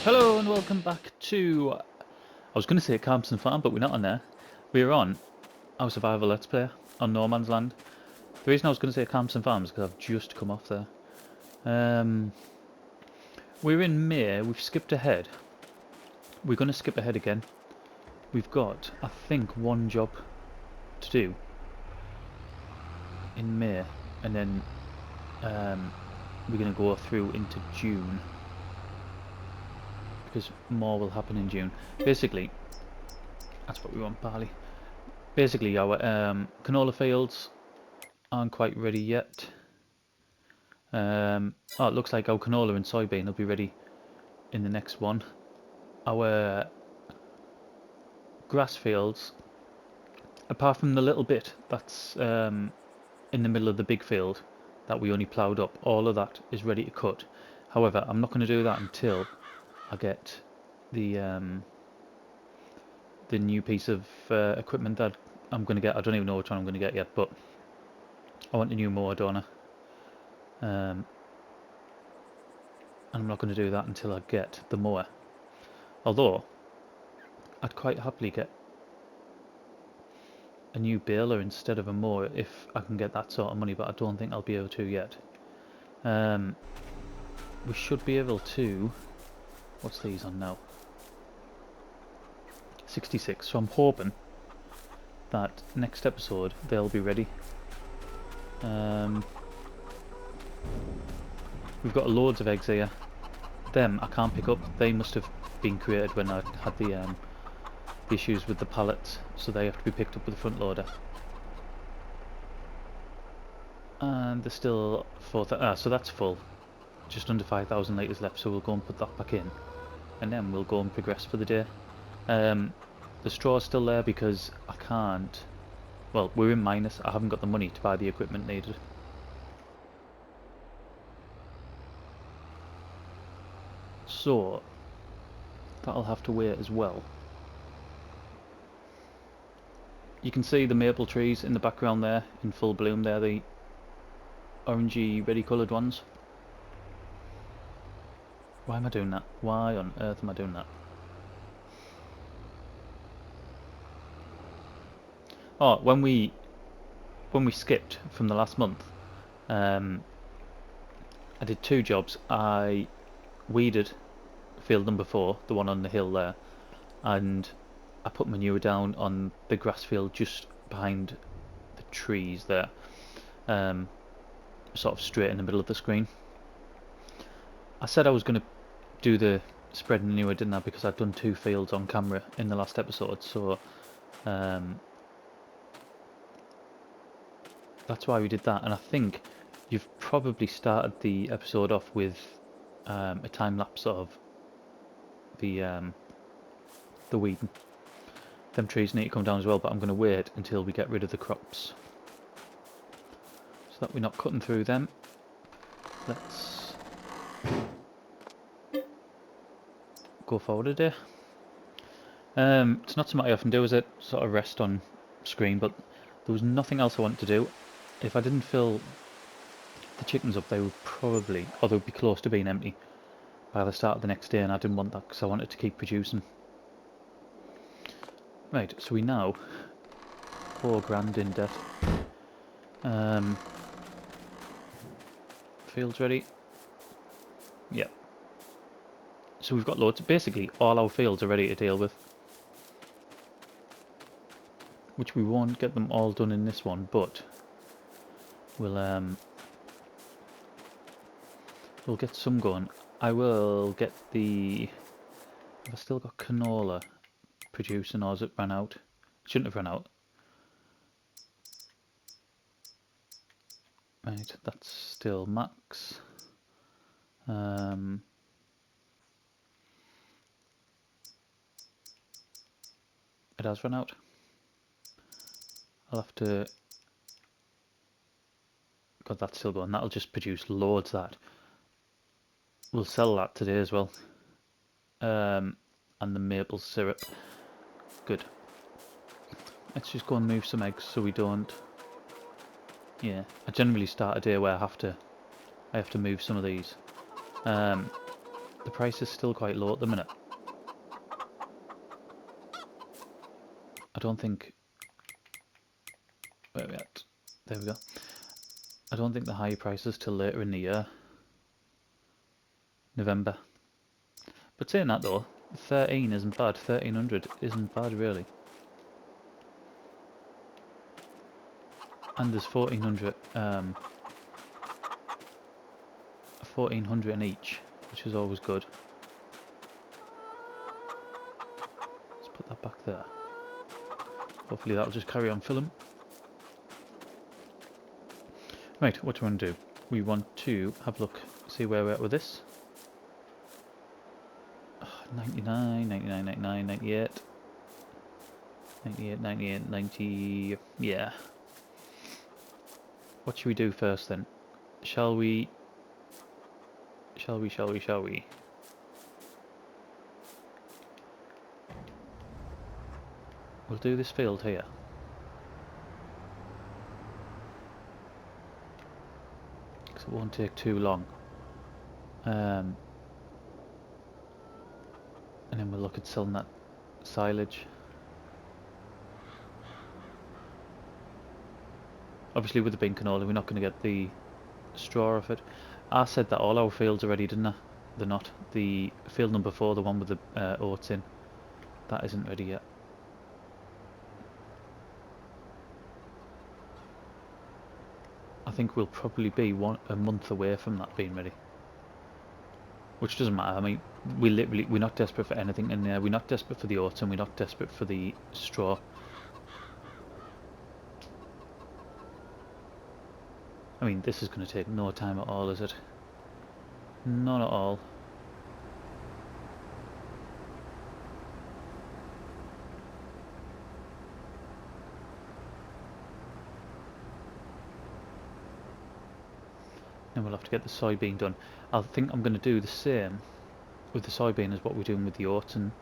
Hello and welcome back to, I was going to say Camps and Farm, but we're not on there. We're on our survival let's play on No Man's Land. The reason I was going to say Camps and Farms is because I've just come off there. We're in May, we've skipped ahead. We're going to skip ahead again. We've got, I think, one job to do in May, and then we're going to go through into June, because more will happen in June. Basically, that's what we want, barley. Basically, our canola fields aren't quite ready yet. Oh, it looks like our canola and soybean will be ready in the next one. Our grass fields, apart from the little bit that's in the middle of the big field that we only ploughed up, all of that is ready to cut. However, I'm not going to do that until I get the new piece of equipment that I'm going to get. I don't even know which one I'm going to get yet, but I want a new mower, don't I? And I'm not going to do that until I get the mower. Although, I'd quite happily get a new baler instead of a mower if I can get that sort of money, but I don't think I'll be able to yet. We should be able to... What's these on now? 66, so I'm hoping that next episode they'll be ready. We've got loads of eggs here. Them I can't pick up. They must have been created when I had the issues with the pallets, so they have to be picked up with the front loader. And there's still 4,000. So that's full. Just under 5,000 litres left, so we'll go and put that back in, and then we'll go and progress for the day. The straw's still there because I can't... Well, we're in minus. I haven't got the money to buy the equipment needed. So that'll have to wait as well. You can see the maple trees in the background there, in full bloom. They're the orangey, ready coloured ones. Why am I doing that? Why on earth am I doing that? Oh, when we skipped from the last month, I did two jobs. I weeded field number 4, the one on the hill there, and I put manure down on the grass field just behind the trees there, sort of straight in the middle of the screen. I said I was going to do the spread manure, didn't I, because I'd done 2 fields on camera in the last episode, so that's why we did that. And I think you've probably started the episode off with a time lapse of the weeding. Them trees need to come down as well, but I'm going to wait until we get rid of the crops so that we're not cutting through them. Let's go forward a day. It's not something I often do, is it? Sort of rest on screen, but there was nothing else I wanted to do. If I didn't fill the chickens up, they would probably, or they would be close to being empty by the start of the next day, and I didn't want that because I wanted to keep producing. Right, so we now 4 grand in debt. Fields ready? Yep. So we've got loads. Basically, all our fields are ready to deal with, which we won't get them all done in this one, but we'll get some going. I will get the... Have I still got canola producing, or has it run out? It shouldn't have run out. Right, that's still max. It has run out. I'll have to... God, that's still going. That'll just produce loads of that. We'll sell that today as well. And the maple syrup. Good. Let's just go and move some eggs so we don't... Yeah, I generally start a day where I have to move some of these. the price is still quite low at the minute. I don't think... Where are we at? There we go. I don't think the higher prices till later in the year. November. But saying that though, 13 isn't bad. 1300 isn't bad really. And there's 1400 in each, which is always good. Let's put that back there. Hopefully that'll just carry on filling. Right, what do we want to do? We want to have a look, see where we're at with this. 99, 99, 99, 98. 98, 98, 90... yeah. What should we do first then? Shall we? We'll do this field here. Because it won't take too long. And then we'll look at selling that silage. Obviously with the bean canola we're not going to get the straw off it. I said that all our fields are ready, didn't I? They're not. The field number 4, the one with the oats in, that isn't ready yet. I think we'll probably be a month away from that being ready. Which doesn't matter. I mean, we're not desperate for anything in there. We're not desperate for the oats and we're not desperate for the straw. I mean, this is going to take no time at all, is it? None at all. Then we'll have to get the soybean done. I think I'm going to do the same with the soybean as what we're doing with the oats and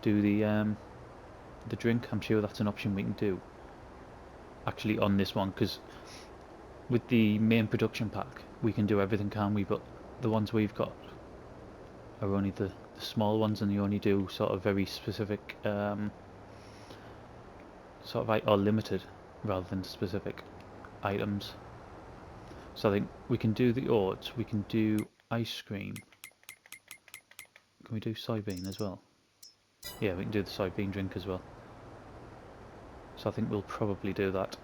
do the drink. I'm sure that's an option we can do actually on this one, because with the main production pack we can do everything, can't we? But the ones we've got are only the small ones, and they only do sort of very specific sort of or limited rather than specific items. So I think we can do the oats, we can do ice cream. Can we do soybean as well? Yeah, we can do the soybean drink as well. So I think we'll probably do that.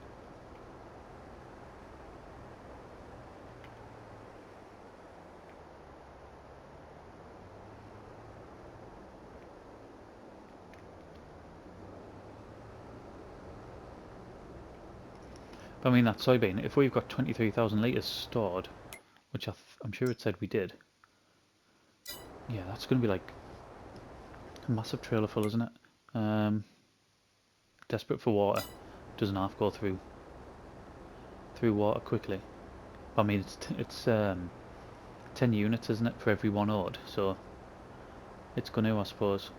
But I mean, that soybean, if we've got 23,000 litres stored, which I'm sure it said we did, yeah, that's going to be like a massive trailer full, isn't it? Desperate for water, doesn't half go through water quickly. I mean, it's 10 units, isn't it, for every one odd, so it's going to, I suppose.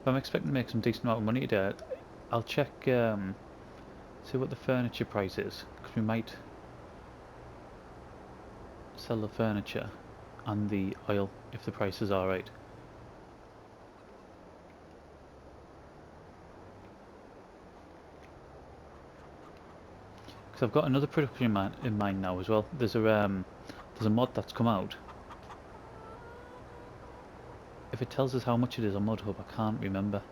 But I'm expecting to make some decent amount of money today. I'll check, see what the furniture price is, because we might sell the furniture and the oil if the price is alright. Because I've got another production in mind now as well. There's a mod that's come out. If it tells us how much it is on ModHub, I can't remember.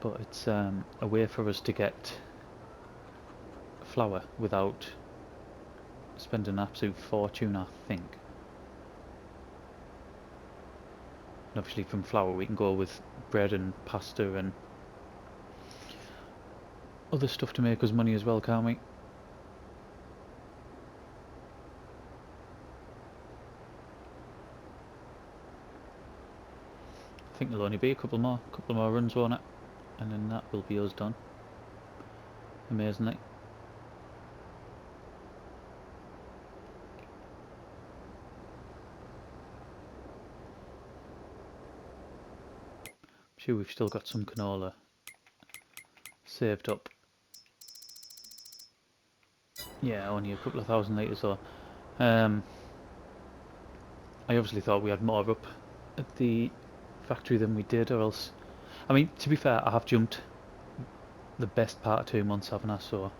But it's a way for us to get flour without spending an absolute fortune, I think. And obviously from flour we can go with bread and pasta and other stuff to make us money as well, can't we? I think there'll only be a couple more runs on it, and then that will be us done. Amazingly. I'm sure we've still got some canola saved up. Yeah, only a couple of thousand litres though. I obviously thought we had more up at the factory than we did, or else... I mean, to be fair, I have jumped the best part of 2 months, haven't I? So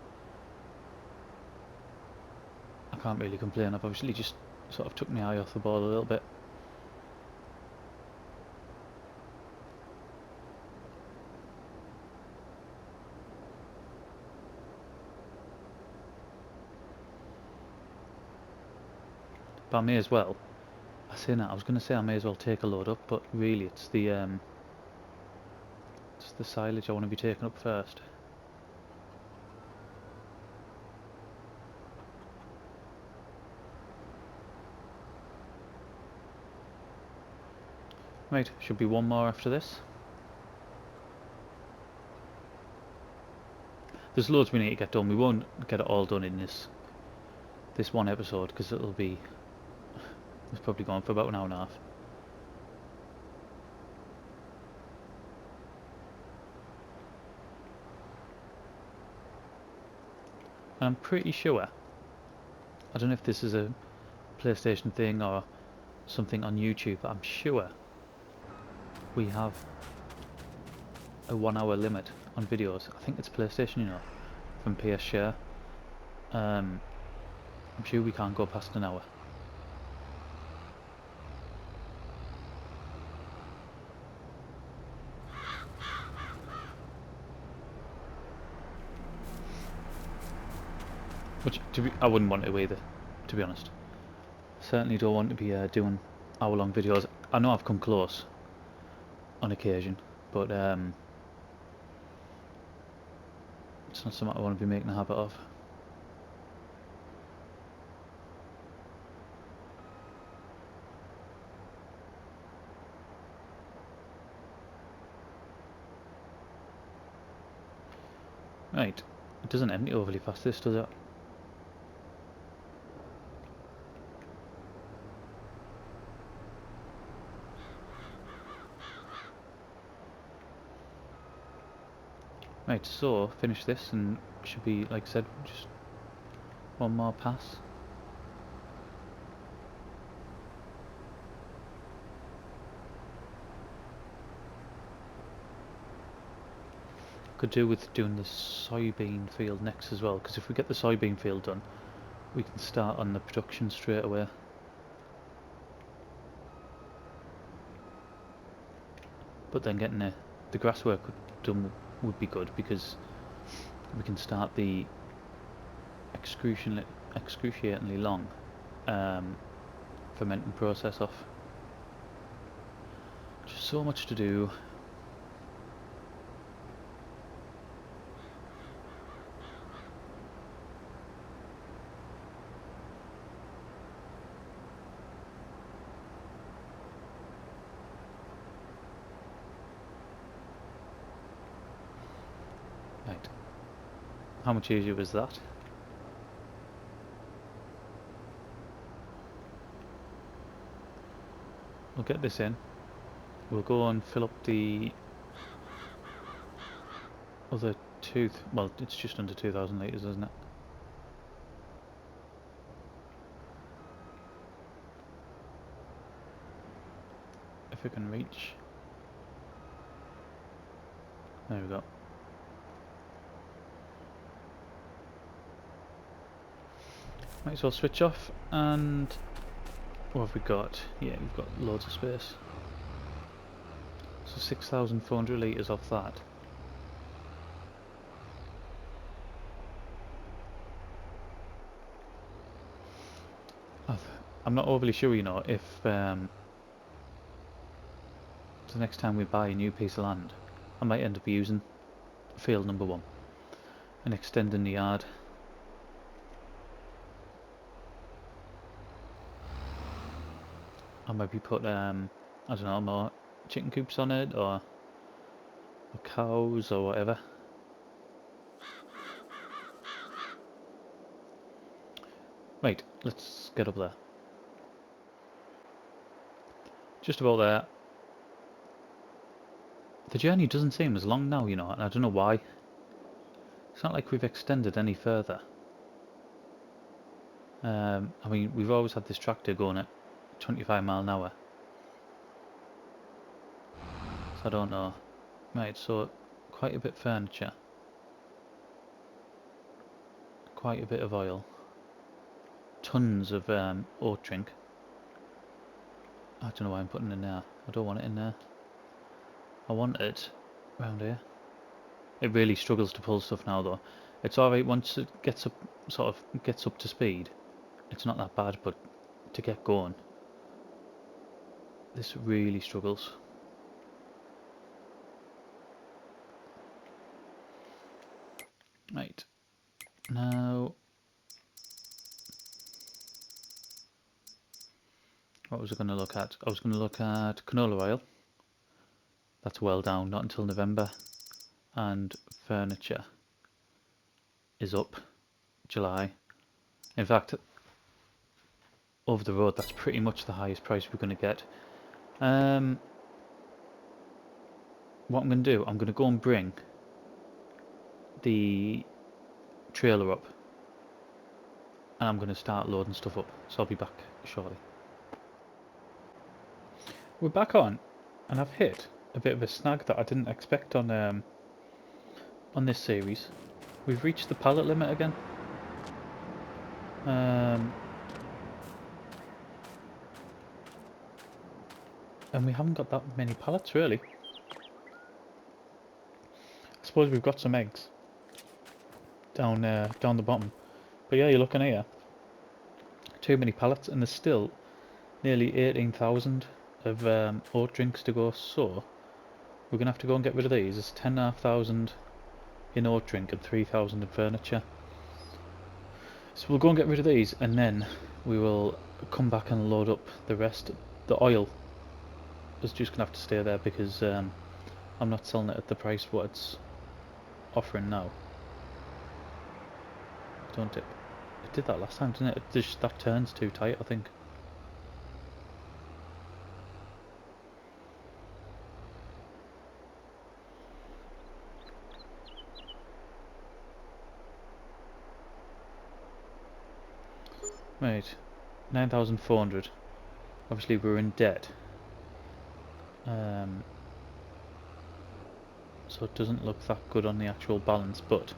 I can't really complain. I've obviously just sort of took my eye off the ball a little bit. But I may as well. I say that, I was going to say I may as well take a load up, but really it's the silage I want to be taking up first. Right, should be one more after this. There's loads we need to get done. We won't get it all done in this one episode, because it's probably gone for about an hour and a half. And I'm pretty sure, I don't know if this is a PlayStation thing or something on YouTube, but I'm sure we have a 1 hour limit on videos. I think it's PlayStation, you know, from PS Share. I'm sure we can't go past an hour. Which I wouldn't want to either, to be honest. Certainly don't want to be doing hour-long videos. I know I've come close on occasion, but it's not something I want to be making a habit of. Right, it doesn't empty overly fast, this, does it? Right, so finish this and should be, like I said, just one more pass. Could do with doing the soybean field next as well, because if we get the soybean field done, we can start on the production straight away. But then getting the grass work done would be good, because we can start the excruciatingly long fermenting process off. Just so much to do. Right. How much easier was that? We'll get this in. We'll go and fill up the other well, it's just under 2,000 litres, isn't it? If we can reach. There we go. Might as well switch off, and what have we got? Yeah, we've got loads of space. So 6,400 litres off that. I'm not overly sure, you know, if the next time we buy a new piece of land, I might end up using field number 1 and extending the yard. I might be put, I don't know, more chicken coops on it, or cows, or whatever. Right, let's get up there. Just about there. The journey doesn't seem as long now, you know, and I don't know why. It's not like we've extended any further. I mean, we've always had this tractor going at 25 mile an hour. So I don't know. Right, so quite a bit of furniture. Quite a bit of oil. Tons of oat drink. I don't know why I'm putting it in there. I don't want it in there. I want it around here. It really struggles to pull stuff now though. It's alright once it gets up, sort of gets up to speed. It's not that bad, but to get going, this really struggles. Right, now, what was I going to look at? I was going to look at canola oil. That's well down, not until November. And furniture is up July. In fact, over the road, that's pretty much the highest price we're going to get. What I'm going to do, I'm going to go and bring the trailer up, and I'm going to start loading stuff up, so I'll be back shortly. We're back on, and I've hit a bit of a snag that I didn't expect on this series. We've reached the pallet limit again. And we haven't got that many pallets really. I suppose we've got some eggs down the bottom, but yeah, you're looking here. Too many pallets, and there's still nearly 18,000 of oat drinks to go. So we're gonna have to go and get rid of these. There's 10,500 in oat drink and 3,000 in furniture. So we'll go and get rid of these, and then we will come back and load up the rest. The oil is just gonna have to stay there because I'm not selling it at the price what it's offering now. Don't it? It did that last time, didn't it? That turn's too tight, I think. Right, 9,400. Obviously we're in debt. So it doesn't look that good on the actual balance, but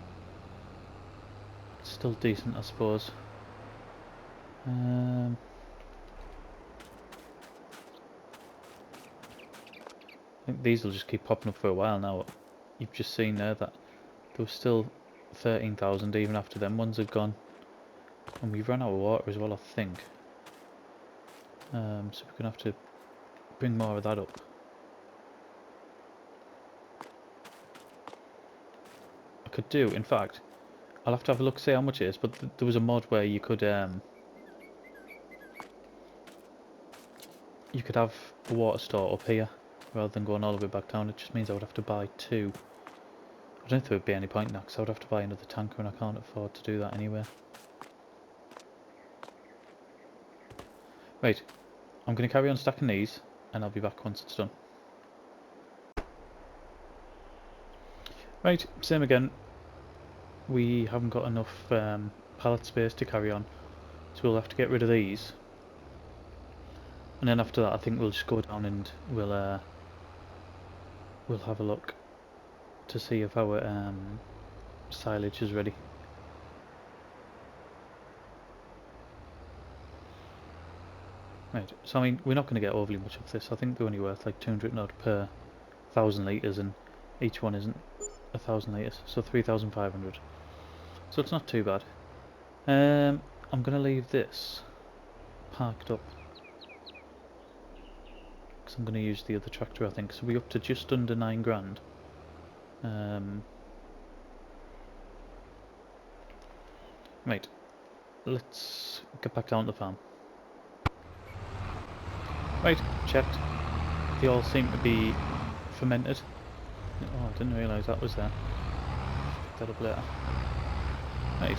it's still decent, I suppose. I think these will just keep popping up for a while now. You've just seen there that there was still 13,000 even after them ones had gone. And we've run out of water as well, I think. So we're going to have to bring more of that up. I could do, in fact, I'll have to have a look, see how much it is, but there was a mod where you could have a water store up here rather than going all the way back down. It just means I would have to buy two. I don't think there would be any point in that because I would have to buy another tanker and I can't afford to do that anyway. Right, I'm going to carry on stacking these and I'll be back once it's done. Right, same again. We haven't got enough pallet space to carry on, so we'll have to get rid of these. And then after that I think we'll just go down and we'll have a look to see if our silage is ready. Right, so I mean we're not going to get overly much of this. I think they're only worth like 200 odd per 1,000 litres, and each one isn't 1,000 litres, so 3,500. So it's not too bad. I'm going to leave this parked up because I'm going to use the other tractor, I think. So we're up to just under 9 grand. Right, let's get back down to the farm. Right, checked. They all seem to be fermented. Oh, I didn't realise that was there. Pick that up later. Right.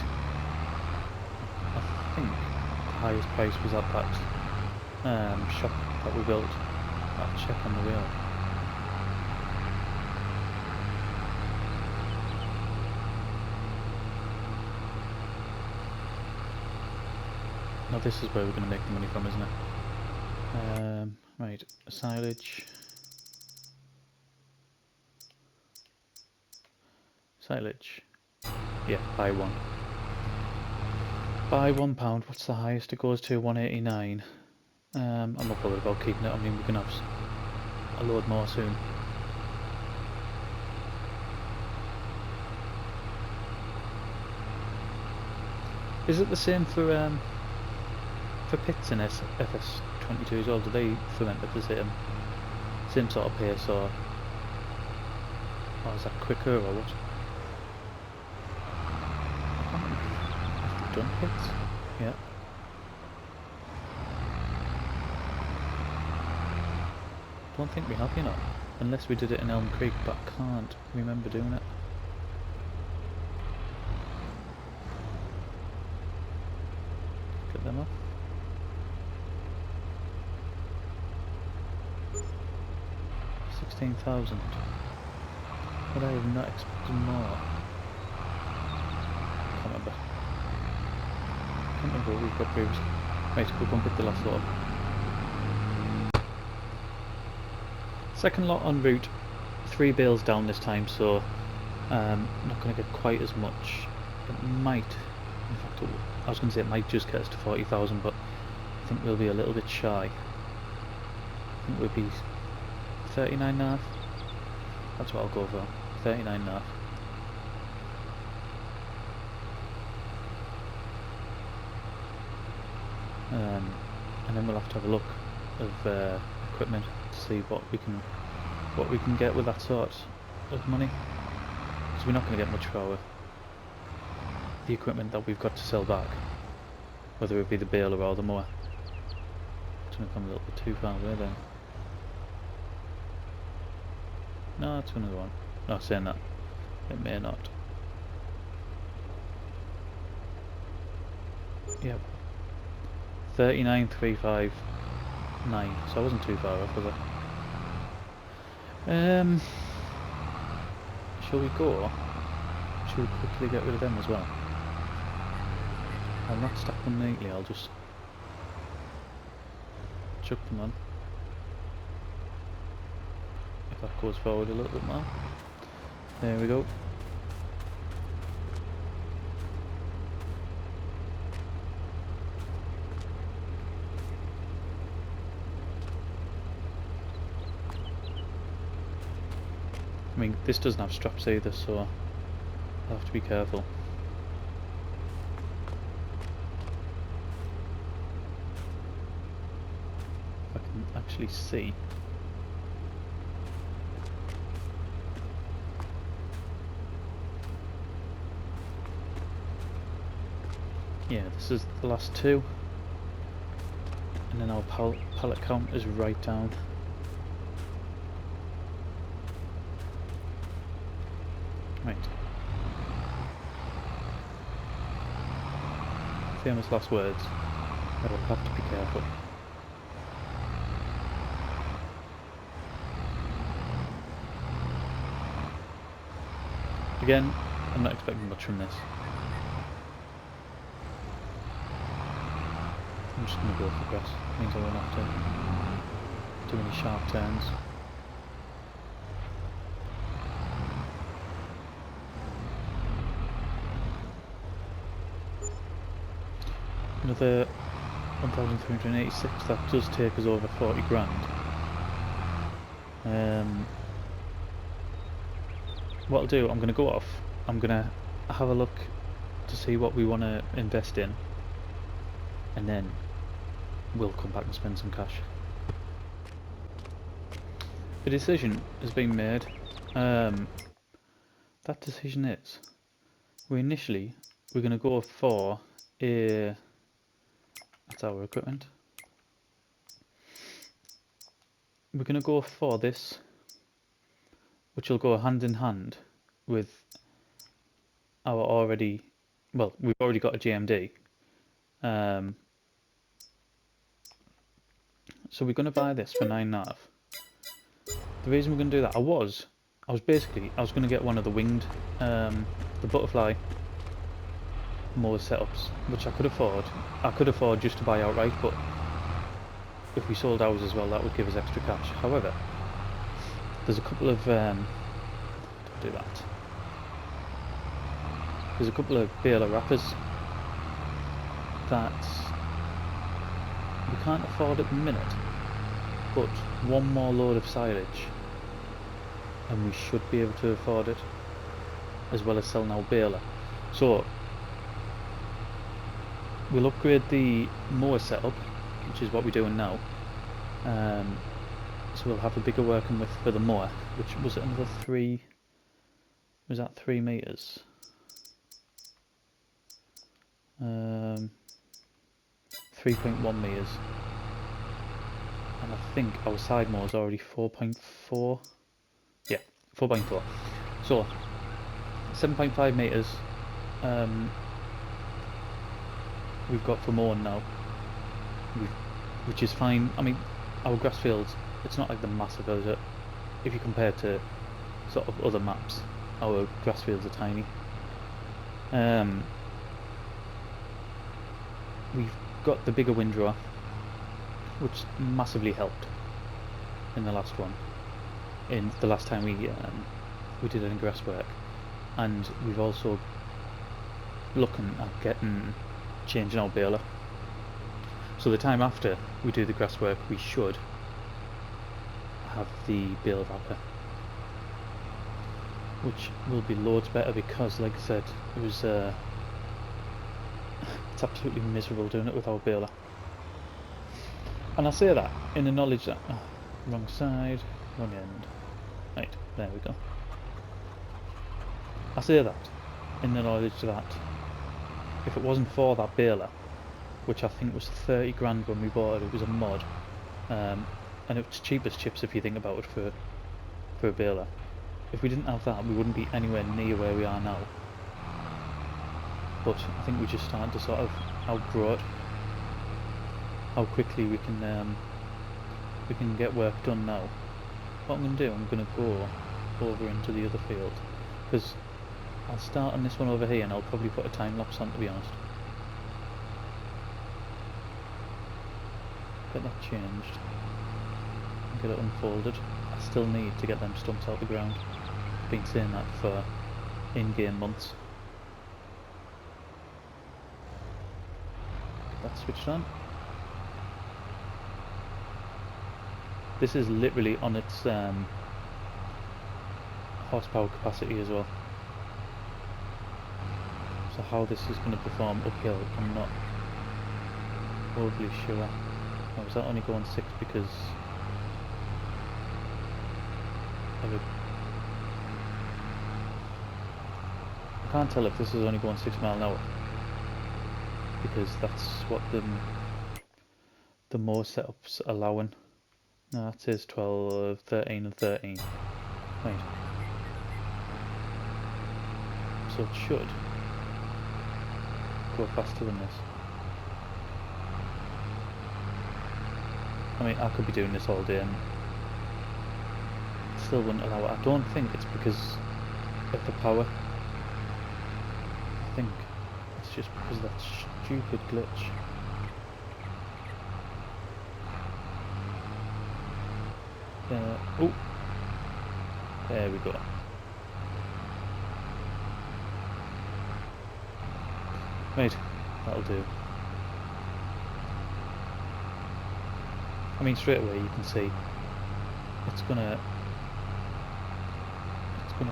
I think the highest price was at that shop that we built. I'll check on the wheel. No, this is where we're going to make the money from, isn't it? Right, silage. Silage. Yeah, buy one. Buy £1. What's the highest it goes to? 189. I'm not bothered about keeping it. I mean, we can have a load more soon. Is it the same for pits in FS22 as well? Do they ferment at the same sort of pace, or is that quicker, or what? I can't remember if we've done pits. Yeah. Don't think we have, you know, unless we did it in Elm Creek, but I can't remember doing it. Get them up. 16,000. But I have not expected more. Can't remember what we've got previously. Right, we'll go and pick the last lot up. Second lot en route, 3 bales down this time, so not going to get quite as much. It might, in fact, I was going to say it might just get us to 40,000, but I think we'll be a little bit shy. I think we'll be 39.5. That's what I'll go for. 39.5. And then we'll have to have a look of equipment to see what we can get with that sort of money, because we're not going to get much for the equipment that we've got to sell back, whether it be the baler or the mower. It's going to come a little bit too far away then. No, it's going to go on. No, saying that, it may not. Yep. 39,359. So I wasn't too far off, was I? Shall we go? Shall we quickly get rid of them as well? I'll not stack them neatly, I'll just chuck them on. If that goes forward a little bit more. There we go. I mean, this doesn't have straps either, so I'll have to be careful. If I can actually see. Yeah, this is the last two. And then our pallet count is right down. Right. Famous last words. I will have to be careful. Again, I'm not expecting much from this. I'm just going to go for grass. Means I won't have to do any sharp turns. Another 1,386, that does take us over 40 grand. What I'll do, I'm going to go off, I'm going to have a look to see what we want to invest in, and then we'll come back and spend some cash. The decision has been made. That decision is, we're going to go for a... That's our equipment. We're going to go for this, which will go hand in hand with our already... Well, we've already got a GMD. So we're going to buy this for 9.5. The reason we're going to do that, I was going to get one of the winged, the butterfly more setups, which I could afford. I could afford just to buy outright, but if we sold ours as well, that would give us extra cash. However, there's a couple of don't do that. There's a couple of baler wrappers that we can't afford at the minute, but one more load of silage and we should be able to afford it, as well as selling our baler. So we'll upgrade the mower setup, which is what we're doing now. So we'll have a bigger working width for the mower, which was another 3, was that 3 meters? 3.1 meters, and I think our side mower is already 4.4. Yeah, 4.4. So 7.5 meters. We've got for mowing now, which is fine. I mean, our grass fields, it's not like the massive, is it? If you compare to sort of other maps, our grass fields are tiny. We've got the bigger windrower, which massively helped in the last one. In the last time we did any grass work, and we've also looking at changing our baler. So the time after we do the grass work, we should have the bale wrapper, which will be loads better, because like I said, it was it's absolutely miserable doing it with our baler. And I say that in the knowledge that wrong side, wrong end. Right, there we go. I say that in the knowledge that if it wasn't for that baler, which I think was 30 grand when we bought it, it was a mod, and it was cheap as chips if you think about it for a baler. If we didn't have that, we wouldn't be anywhere near where we are now. But I think we're just starting to sort of outgrow it. How quickly we can get work done now. What I'm going to do, I'm going to go over into the other field, because I'll start on this one over here and I'll probably put a time lapse on, to be honest. Get that changed and get it unfolded. I still need to get them stumps out the ground. I've been saying that for in-game months. Get that switched on. This is literally on its horsepower capacity as well. So how this is going to perform uphill, I'm not overly sure. Oh, is that only going 6 because of it? I can't tell if this is only going 6 miles an hour, because that's what the mower setup's allowing. No, that says 12, 13 and 13. Right. So it should go faster than this. I mean, I could be doing this all day and still wouldn't allow it. I don't think it's because of the power. I think it's just because of that stupid glitch. Oh, there we go. Right, that'll do. I mean, straight away you can see it's gonna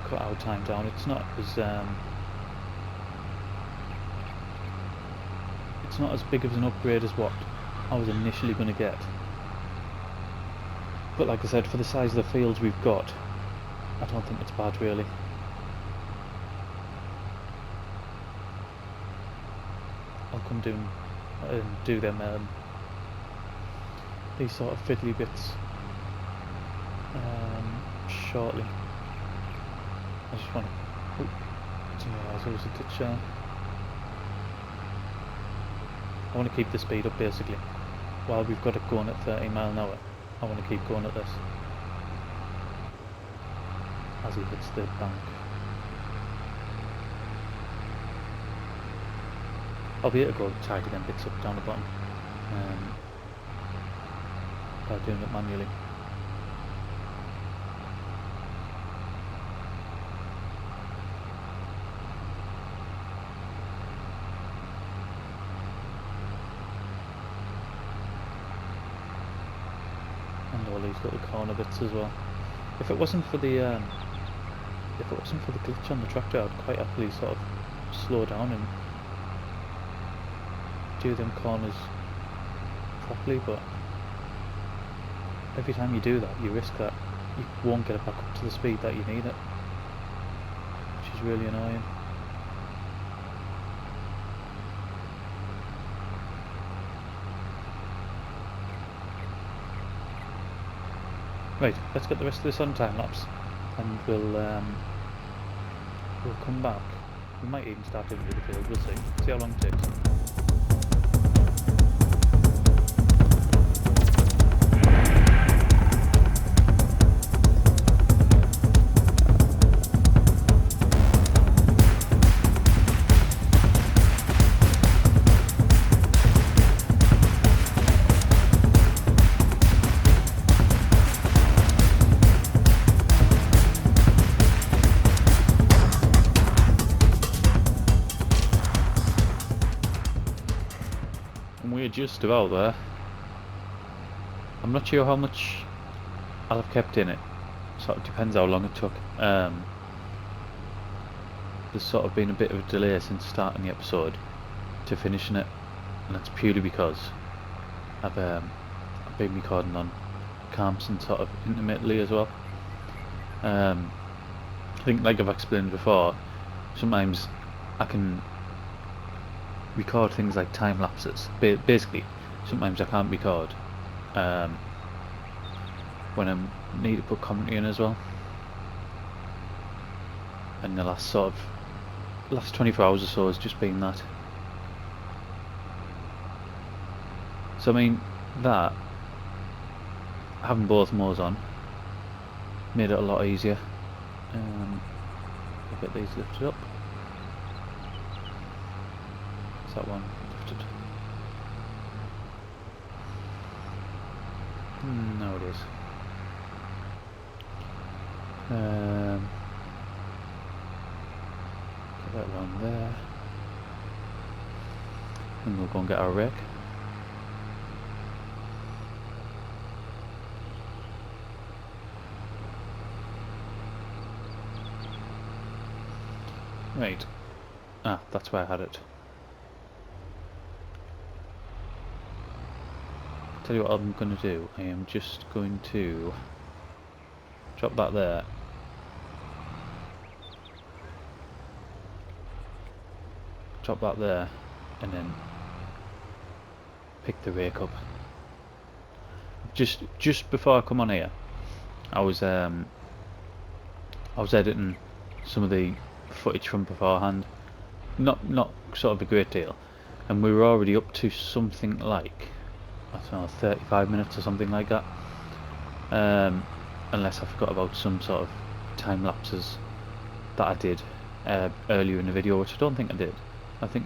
cut our time down. It's not as big of an upgrade as what I was initially going to get. But like I said, for the size of the fields we've got, I don't think it's bad really. I'll come down and do them these sort of fiddly bits shortly. I just want to... didn't realise there was a ditch there. I want to keep the speed up basically. While we've got it going at 30 miles an hour, I want to keep going at this as he hits the bank. I'll be able to go tidy them bits up down the bottom by doing it manually. And all these little corner bits as well. If it wasn't for the glitch on the tractor, I'd quite happily sort of slow down and do them corners properly, but every time you do that you risk that you won't get it back up to the speed that you need it, which is really annoying. Right, let's get the rest of this on time lapse and we'll come back. We might even start in with the field, we'll see how long it takes. We're just about there. I'm not sure how much I'll have kept in it, sort of depends how long it took. There's sort of been a bit of a delay since starting the episode to finishing it, and that's purely because I've been recording on camps and sort of intermittently as well. I think, like I've explained before, sometimes I can record things like time lapses. Basically, sometimes I can't record when I need to put commentary in as well. And the last 24 hours or so has just been that. So I mean, that having both modes on made it a lot easier. I'll get these lifted up. That one lifted? No, it is. Get that around there, and we'll go and get our rake. Right. That's where I had it. Tell you what I'm going to do. I am just going to drop that there. Drop that there, and then pick the rake up. Just before I come on here, I was editing some of the footage from beforehand. Not sort of a great deal, and we were already up to something like, I don't know, 35 minutes or something like that, unless I forgot about some sort of time lapses that I did earlier in the video, which I don't think I did.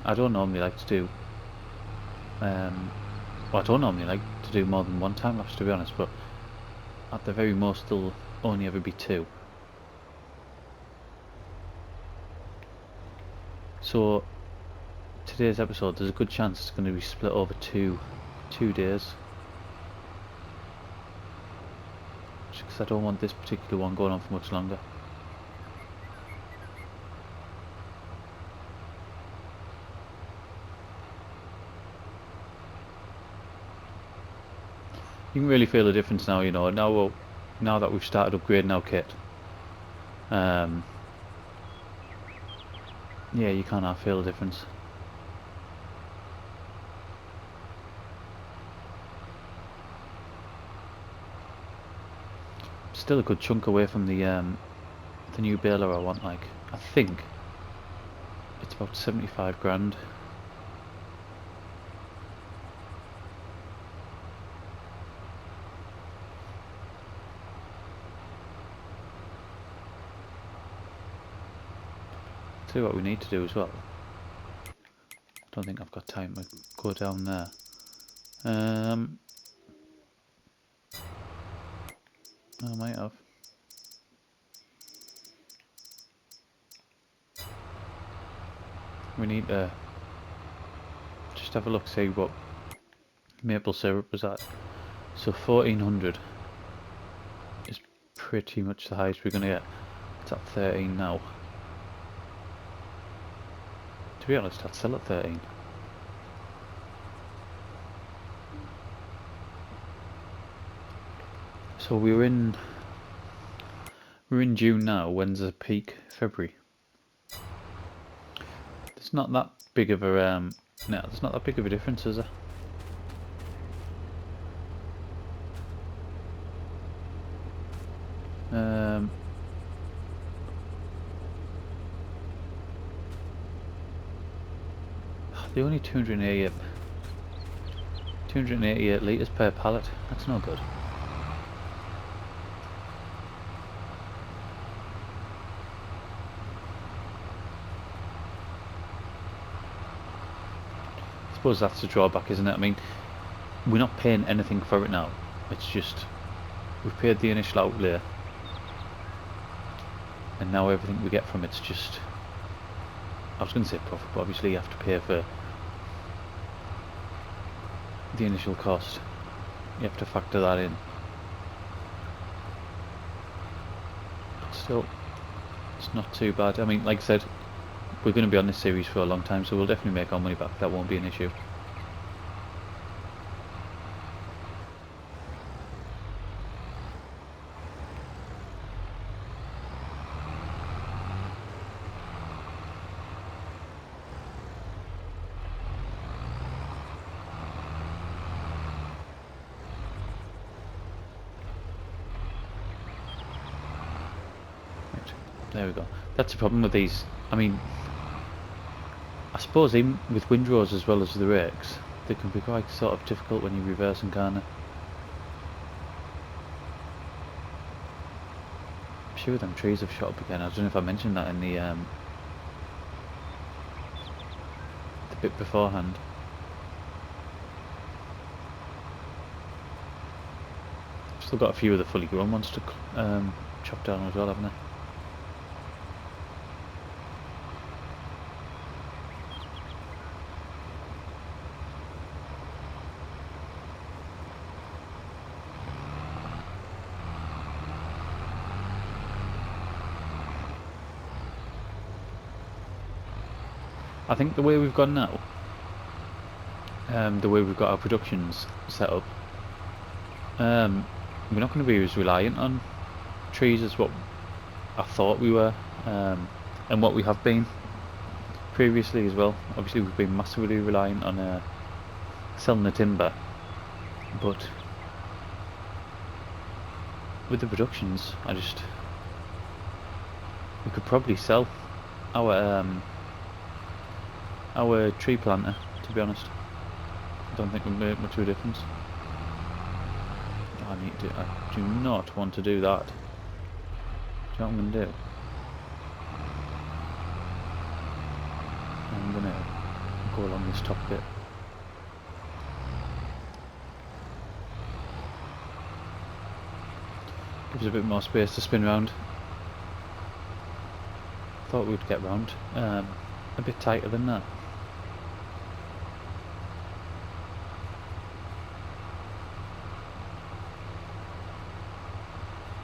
I don't normally like to do well, I don't normally like to do more than one time lapse, to be honest, but at the very most there'll only ever be two. So today's episode, there's a good chance it's going to be split over two days, because I don't want this particular one going on for much longer. You can really feel the difference now, you know. Now that we've started upgrading our kit, yeah, you kind of feel the difference. Still a good chunk away from the new baler I want. Like, I think it's about 75 grand. Tell you what we need to do as well. don't think I've got time to go down there. I might have. We need to just have a look, see what maple syrup was at. So 1400 is pretty much the highest we're going to get. It's at 13 now. To be honest, I'd sell at 13. So we're in June now. When's the peak? February. It's not that big of a no, there's not that big of a difference, is there? They're only 288 litres per pallet. That's no good. I suppose that's the drawback, isn't it? I mean, we're not paying anything for it now. It's just we've paid the initial outlay, and now everything we get from it's just, I was going to say profit, but obviously you have to pay for the initial cost. You have to factor that in. But still, it's not too bad. I mean, like I said, we're going to be on this series for a long time, so we'll definitely make our money back. That won't be an issue. There we go. That's the problem with these. I mean, I suppose even with windrows as well as the rakes, they can be quite sort of difficult when you reverse and can't. I'm sure them trees have shot up again. I don't know if I mentioned that in the bit beforehand. Still got a few of the fully grown ones to chop down as well, haven't I? I think the way we've gone now, the way we've got our productions set up, we're not going to be as reliant on trees as what I thought we were, and what we have been previously as well. Obviously we've been massively reliant on selling the timber, but with the productions, we could probably sell our tree planter, to be honest. I don't think it would make much of a difference. I do not want to do that. Do you know what I'm going to do? I'm going to go along this top bit. Gives a bit more space to spin around. Thought we'd get round a bit tighter than that.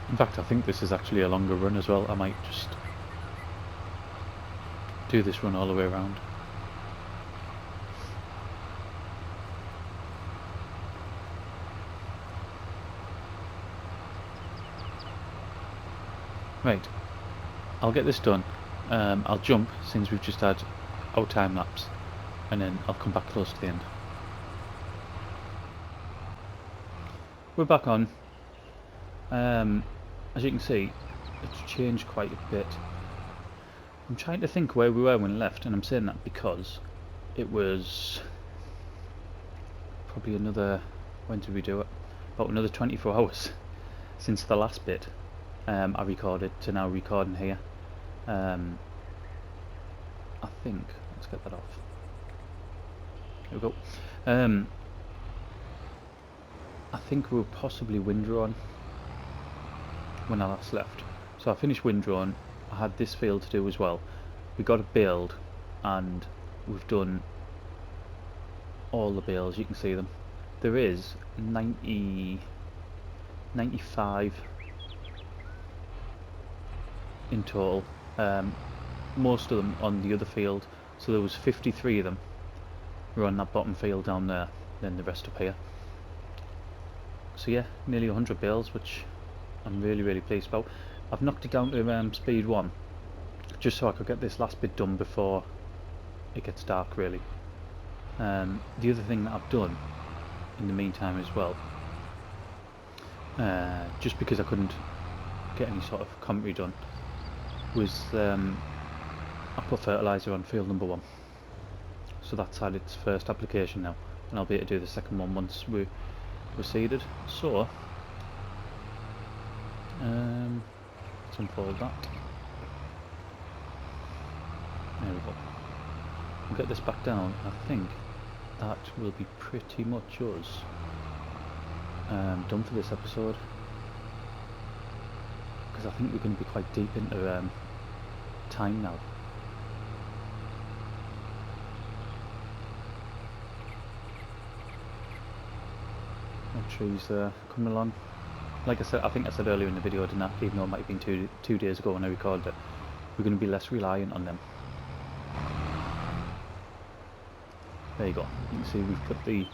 In fact, I think this is actually a longer run as well. I might just do this run all the way around. Right, I'll get this done. I'll jump since we've just had our time lapse, and then I'll come back close to the end. We're back on. As you can see, it's changed quite a bit. I'm trying to think where we were when we left, and I'm saying that because it was probably another, when did we do it? About another 24 hours since the last bit I recorded to now recording here. I think, let's get that off. we go. I think we were possibly windrown when I last left. So I finished windrown. I had this field to do as well. We got it baled, and we've done all the bales. You can see them. There is 95 in total. Most of them on the other field. So there was 53 of them were on that bottom field down there. Then the rest up here. So yeah, nearly 100 bales, which I'm really pleased about. I've knocked it down to speed 1, just so I could get this last bit done before it gets dark, really. The other thing that I've done in the meantime as well, just because I couldn't get any sort of commentary done, was I put fertiliser on field number 1. So that's had its first application now, and I'll be able to do the second one once we're seeded. So let's unfold that. There we go. We'll get this back down. I think that will be pretty much us done for this episode, because I think we're going to be quite deep into time now. More trees coming along. Like I said, I think I said earlier in the video, didn't I? Even though it might have been two days ago when I recorded it, we're going to be less reliant on them. There you go. You can see we've put the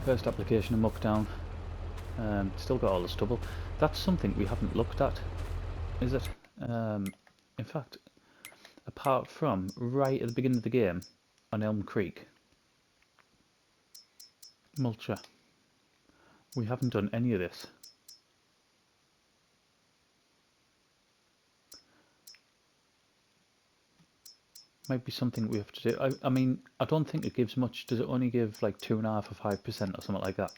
first application of muck down. Still got all the stubble. That's something we haven't looked at, is it? In fact, apart from right at the beginning of the game on Elm Creek, mulcher, we haven't done any of this. Might be something we have to do. I mean, I don't think it gives much. Does it only give like 2.5 or 5% or something like that?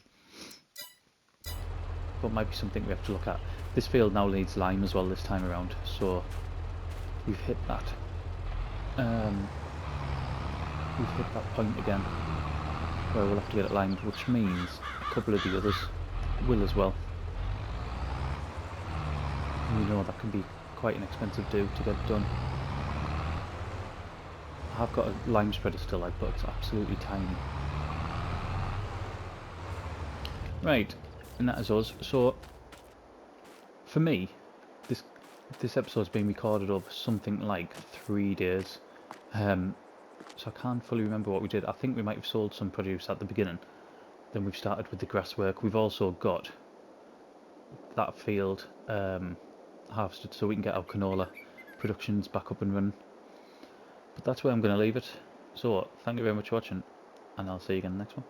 But it might be something we have to look at. This field now needs lime as well this time around, so we've hit that. We've hit that point again where we'll have to get it limed, which means a couple of the others will as well. And we know that can be quite an expensive do to get done. I've got a lime spreader still, but it's absolutely tiny. Right, and that is us. So, for me, this episode's been recorded over something like 3 days. So I can't fully remember what we did. I think we might have sold some produce at the beginning. Then we've started with the grass work. We've also got that field harvested so we can get our canola productions back up and running. But that's where I'm going to leave it. So, thank you very much for watching, and I'll see you again in the next one.